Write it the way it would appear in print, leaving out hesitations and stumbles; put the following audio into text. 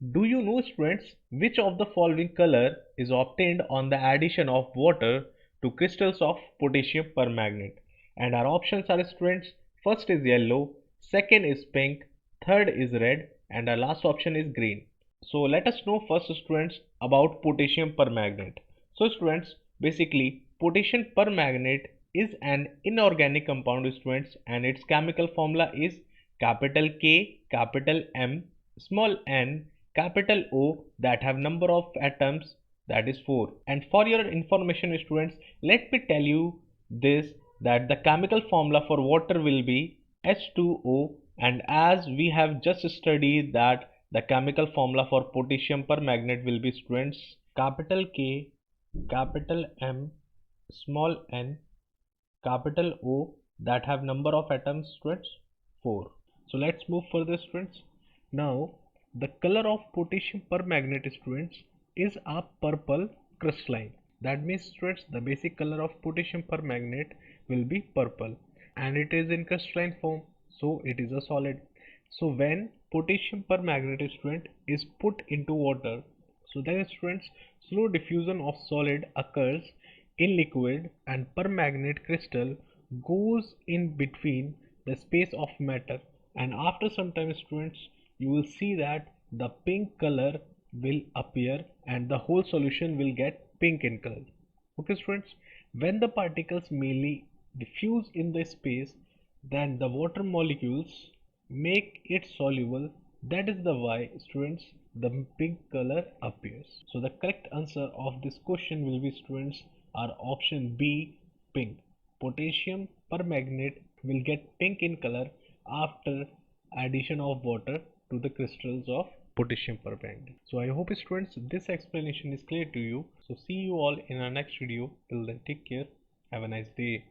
Do you know, students, which of the following color is obtained on the addition of water to crystals of potassium permanganate? And our options are, students, first is yellow, second is pink, third is red, and our last option is green. So let us know first, students, about potassium permanganate. So students, basically potassium permanganate is an inorganic compound, students, and its chemical formula is capital K, capital M, small n, capital O, that have number of atoms, that is 4. And for your information, students, let me tell you this, that the chemical formula for water will be H2O, and as we have just studied that the chemical formula for potassium permanganate will be, students, capital K, capital M, small n, capital O, that have number of atoms, students, 4. So let's move further, students. Now the color of potassium permanganate, students, is a purple crystalline. That means, students, the basic color of potassium permanganate will be purple, and it is in crystalline form, so it is a solid. So when potassium permanganate, student, is put into water, so then, students, slow diffusion of solid occurs in liquid, and permanganate crystal goes in between the space of matter, and after some time, students, you will see that the pink color will appear and the whole solution will get pink in color. Okay, students, when the particles mainly diffuse in the space, then the water molecules make it soluble. That is the why, students, the pink color appears. So the correct answer of this question will be, students, are option B, pink. Potassium permanganate will get pink in color after addition of water to the crystals of potassium permanganate. So I hope, students, this explanation is clear to you. So see you all in our next video. Till then, take care. Have a nice day.